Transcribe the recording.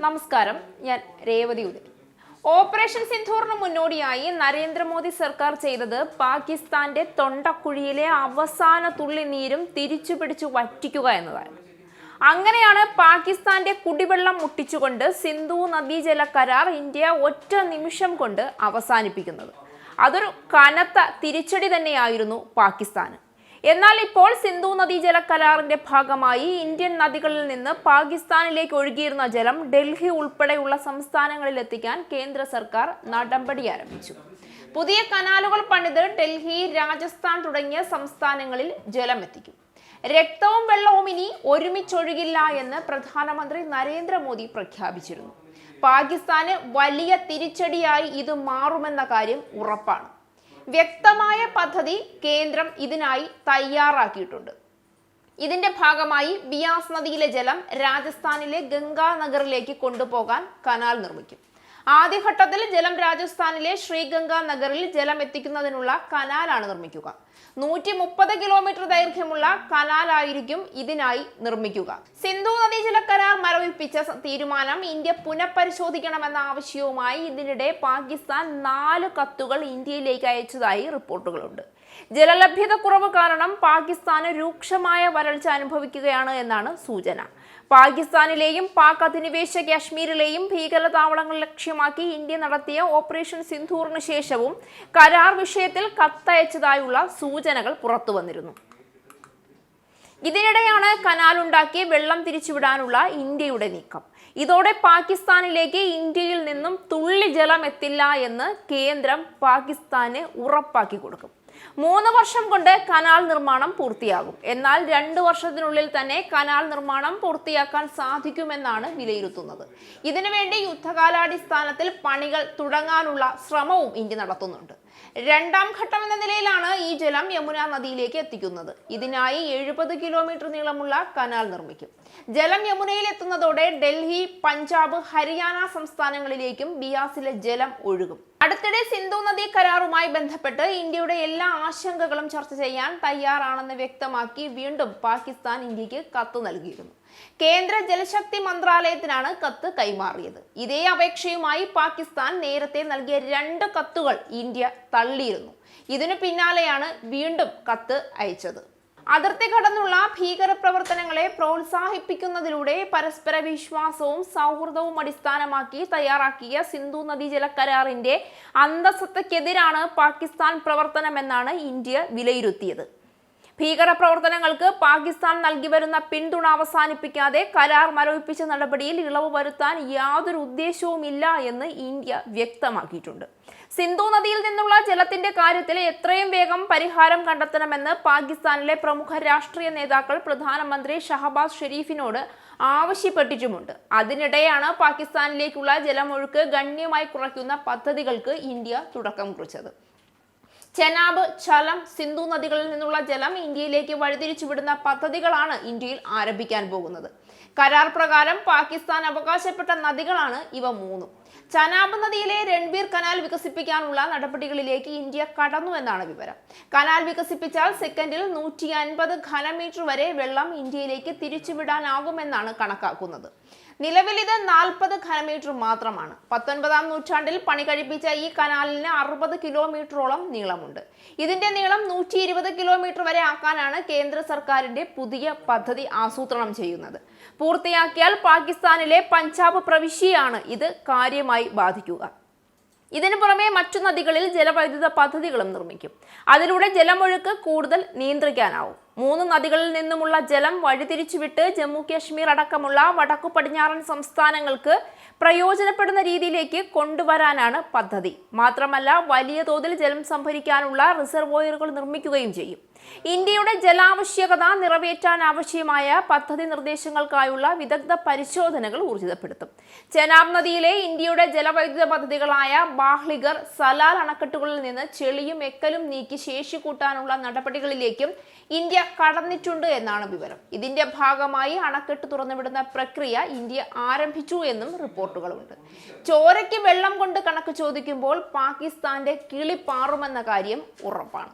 നമസ്കാരം, ഞാൻ രേവതി ഉദയൻ. ഓപ്പറേഷൻ സിന്ധൂറിന് മുന്നോടിയായി നരേന്ദ്രമോദി സർക്കാർ ചെയ്തത് പാകിസ്ഥാന്റെ തൊണ്ടക്കുഴിയിലെ അവസാന തുള്ളി നീരും തിരിച്ചുപിടിച്ചു വറ്റിക്കുക എന്നതാണ്. അങ്ങനെയാണ് പാകിസ്ഥാന്റെ കുടിവെള്ളം മുട്ടിച്ചുകൊണ്ട് സിന്ധു നദീജല കരാർ ഇന്ത്യ ഒറ്റ നിമിഷം കൊണ്ട് അവസാനിപ്പിക്കുന്നത്. അതൊരു കനത്ത തിരിച്ചടി തന്നെയായിരുന്നു പാകിസ്ഥാന്. എന്നാൽ ഇപ്പോൾ സിന്ധു നദീജല കരാറിന്റെ ഭാഗമായി ഇന്ത്യൻ നദികളിൽ നിന്ന് പാകിസ്ഥാനിലേക്ക് ഒഴുകിയിരുന്ന ജലം ഡൽഹി ഉൾപ്പെടെയുള്ള സംസ്ഥാനങ്ങളിൽ എത്തിക്കാൻ കേന്ദ്ര സർക്കാർ നടപടി ആരംഭിച്ചു. പുതിയ കനാലുകൾ പണിത് ഡൽഹി, രാജസ്ഥാൻ തുടങ്ങിയ സംസ്ഥാനങ്ങളിൽ ജലം എത്തിക്കും. രക്തവും വെള്ളവും ഇനി ഒരുമിച്ചൊഴുകില്ല എന്ന് പ്രധാനമന്ത്രി നരേന്ദ്രമോദി പ്രഖ്യാപിച്ചിരുന്നു. പാകിസ്ഥാന് വലിയ തിരിച്ചടിയായി ഇത് മാറുമെന്ന കാര്യം ഉറപ്പാണ്. വ്യക്തമായ പദ്ധതി കേന്ദ്രം ഇതിനായി തയ്യാറാക്കിയിട്ടുണ്ട്. ഇതിന്റെ ഭാഗമായി ബിയാസ് നദിയിലെ ജലം രാജസ്ഥാനിലെ ഗംഗാനഗറിലേക്ക് കൊണ്ടുപോകാൻ കനാൽ നിർമ്മിക്കും. ആദ്യഘട്ടത്തിൽ ജലം രാജസ്ഥാനിലെ ശ്രീഗംഗാ നഗറിൽ ജലം എത്തിക്കുന്നതിനുള്ള കനാലാണ് നിർമ്മിക്കുക. 130 കിലോമീറ്റർ ദൈർഘ്യമുള്ള കനാലായിരിക്കും ഇതിനായി നിർമ്മിക്കുക. സിന്ധു നദീജല കരാർ മരവിപ്പിച്ച തീരുമാനം ഇന്ത്യ പുനഃപരിശോധിക്കണമെന്ന ആവശ്യവുമായി ഇതിനിടെ പാകിസ്ഥാൻ 4 കത്തുകൾ ഇന്ത്യയിലേക്ക് അയച്ചതായി റിപ്പോർട്ടുകളുണ്ട്. ജലലഭ്യത കുറവ് കാരണം പാകിസ്ഥാന് രൂക്ഷമായ വരൾച്ച അനുഭവിക്കുകയാണ് എന്നാണ് സൂചന. പാകിസ്ഥാനിലെയും പാക് അധിനിവേശ കാശ്മീരിലെയും ഭീകര താവളങ്ങൾ ലക്ഷ്യമാക്കി ഇന്ത്യ നടത്തിയ ഓപ്പറേഷൻ സിന്ധൂറിന് ശേഷവും കരാർ വിഷയത്തിൽ കത്തയച്ചതായുള്ള സൂചനകൾ പുറത്തുവന്നിരുന്നു. ഇതിനിടെയാണ് കനാലുണ്ടാക്കി വെള്ളം തിരിച്ചുവിടാനുള്ള ഇന്ത്യയുടെ നീക്കം. ഇതോടെ പാകിസ്ഥാനിലേക്ക് ഇന്ത്യയിൽ നിന്നും തുള്ളി ജലം എത്തില്ല എന്ന് കേന്ദ്രം പാകിസ്ഥാന് ഉറപ്പാക്കി കൊടുക്കും. 3 വർഷം കൊണ്ട് കനാൽ നിർമ്മാണം പൂർത്തിയാകും. എന്നാൽ 2 വർഷത്തിനുള്ളിൽ തന്നെ കനാൽ നിർമ്മാണം പൂർത്തിയാക്കാൻ സാധിക്കുമെന്നാണ് വിലയിരുത്തുന്നത്. ഇതിനുവേണ്ടി യുദ്ധകാലാടിസ്ഥാനത്തിൽ പണികൾ തുടങ്ങാനുള്ള ശ്രമവും ഇന്ത്യ നടത്തുന്നുണ്ട്. 2ാം ഘട്ടം എന്ന നിലയിലാണ് ഈ ജലം യമുന നദിയിലേക്ക് എത്തിക്കുന്നത്. ഇതിനായി 70 കിലോമീറ്റർ നീളമുള്ള കനാൽ നിർമ്മിക്കും. ജലം യമുനയിൽ എത്തുന്നതോടെ ഡൽഹി, പഞ്ചാബ്, ഹരിയാന സംസ്ഥാനങ്ങളിലേക്കും ബിയാസിലെ ജലം ഒഴുകും. അടുത്തിടെ സിന്ധു നദി കരാറുമായി ബന്ധപ്പെട്ട് ഇന്ത്യയുടെ എല്ലാ ആശങ്കകളും ചർച്ച ചെയ്യാൻ തയ്യാറാണെന്ന് വ്യക്തമാക്കി വീണ്ടും പാകിസ്ഥാൻ ഇന്ത്യക്ക് കത്ത് നൽകിയിരുന്നു. കേന്ദ്ര ജലശക്തി മന്ത്രാലയത്തിനാണ് കത്ത് കൈമാറിയത്. ഇതേ അപേക്ഷയുമായി പാകിസ്ഥാൻ നേരത്തെ നൽകിയ 2 കത്തുകൾ ഇന്ത്യ തള്ളിയിരുന്നു. ഇതിനു പിന്നാലെയാണ് വീണ്ടും കത്ത് അയച്ചത്. അതിർത്തി കടന്നുള്ള ഭീകര പ്രവർത്തനങ്ങളെ പ്രോത്സാഹിപ്പിക്കുന്നതിലൂടെ പരസ്പര വിശ്വാസവും സൗഹൃദവും അടിസ്ഥാനമാക്കി തയ്യാറാക്കിയ സിന്ധു നദീജല കരാറിന്റെ അന്തസത്തയ്ക്കെതിരാണ് പാകിസ്ഥാൻ പ്രവർത്തനമെന്നാണ് ഇന്ത്യ വിലയിരുത്തിയത്. ഭീകര പ്രവർത്തനങ്ങൾക്ക് പാകിസ്ഥാൻ നൽകി വരുന്ന പിന്തുണ അവസാനിപ്പിക്കാതെ കരാർ മരവിപ്പിച്ച നടപടിയിൽ ഇളവ് വരുത്താൻ യാതൊരു ഉദ്ദേശവുമില്ല എന്ന് ഇന്ത്യ വ്യക്തമാക്കിയിട്ടുണ്ട്. സിന്ധു നദിയിൽ നിന്നുള്ള ജലത്തിന്റെ കാര്യത്തിൽ എത്രയും വേഗം പരിഹാരം കണ്ടെത്തണമെന്ന് പാകിസ്ഥാനിലെ പ്രമുഖ രാഷ്ട്രീയ നേതാക്കൾ പ്രധാനമന്ത്രി ഷഹബാസ് ഷെരീഫിനോട് ആവശ്യപ്പെട്ടിട്ടുമുണ്ട്. അതിനിടെയാണ് പാകിസ്ഥാനിലേക്കുള്ള ജലമൊഴുക്ക് ഗണ്യമായി കുറയ്ക്കുന്ന പദ്ധതികൾക്ക് ഇന്ത്യ തുടക്കം കുറിച്ചത്. ചെനാബ്, ഝലം, സിന്ധു നദികളിൽ നിന്നുള്ള ജലം ഇന്ത്യയിലേക്ക് വഴിതിരിച്ചുവിടുന്ന പദ്ധതികളാണ് ഇന്ത്യയിൽ ആരംഭിക്കാൻ പോകുന്നത്. കരാർ പ്രകാരം പാകിസ്ഥാൻ അവകാശപ്പെട്ട നദികളാണ് ഇവ 3. ചെനാബ് നദിയിലെ രൺബീർ കനാൽ വികസിപ്പിക്കാനുള്ള നടപടികളിലേക്ക് ഇന്ത്യ കടന്നുവെന്നാണ് വിവരം. കനാൽ വികസിപ്പിച്ചാൽ സെക്കൻഡിൽ 150 ഘനമീറ്റർ വരെ വെള്ളം ഇന്ത്യയിലേക്ക് തിരിച്ചുവിടാനാകുമെന്നാണ് കണക്കാക്കുന്നത്. നിലവിൽ ഇത് 40 ഘനമീറ്റർ മാത്രമാണ്. 19ാം നൂറ്റാണ്ടിൽ പണി കഴിപ്പിച്ച ഈ കനാലിന് 60 കിലോമീറ്ററോളം നീളമുണ്ട്. ഇതിന്റെ നീളം 120 കിലോമീറ്റർ വരെ ആക്കാനാണ് കേന്ദ്ര സർക്കാരിന്റെ പുതിയ പദ്ധതി ആസൂത്രണം ചെയ്യുന്നത്. പൂർത്തിയാക്കിയാൽ പാകിസ്ഥാനിലെ പഞ്ചാബ് പ്രവിശ്യയാണ് ഇത് കാര്യമായി ബാധിക്കുക. ഇതിനു പുറമെ മറ്റു നദികളിൽ ജലവൈദ്യുത പദ്ധതികളും നിർമ്മിക്കും. അതിലൂടെ ജലമൊഴുക്ക് കൂടുതൽ നിയന്ത്രിക്കാനാവും. 3 നദികളിൽ നിന്നുമുള്ള ജലം വഴിതിരിച്ചുവിട്ട് ജമ്മു കാശ്മീർ അടക്കമുള്ള വടക്കു പടിഞ്ഞാറൻ സംസ്ഥാനങ്ങൾക്ക് പ്രയോജനപ്പെടുന്ന രീതിയിലേക്ക് കൊണ്ടുവരാനാണ് പദ്ധതി. മാത്രമല്ല, വലിയ തോതിൽ ജലം സംഭരിക്കാനുള്ള റിസർവോയറുകൾ നിർമ്മിക്കുകയും ചെയ്യും. ഇന്ത്യയുടെ ജലാവശ്യകത നിറവേറ്റാൻ ആവശ്യമായ പദ്ധതി നിർദ്ദേശങ്ങൾക്കായുള്ള വിദഗ്ധ പരിശോധനകൾ ഊർജിതപ്പെടുത്തും. ചെനാബ് നദിയിലെ ഇന്ത്യയുടെ ജലവൈദ്യുത പദ്ധതികളായ ബാഹ്ലിഗർ, സലാൽ അണക്കെട്ടുകളിൽ നിന്ന് ചെളിയും എക്കലും നീക്കി ശേഷി കൂട്ടാനുള്ള നടപടികളിലേക്കും ഇന്ത്യ കടന്നിട്ടുണ്ട് എന്നാണ് വിവരം. ഇതിന്റെ ഭാഗമായി അണക്കെട്ട് തുറന്നുവിടുന്ന പ്രക്രിയ ഇന്ത്യ ആരംഭിച്ചു എന്നും റിപ്പോർട്ടുകളുണ്ട്. ചോരയ്ക്ക് വെള്ളം കൊണ്ട് കണക്ക് ചോദിക്കുമ്പോൾ പാകിസ്ഥാന്റെ കിളി പാറുമെന്ന കാര്യം ഉറപ്പാണ്.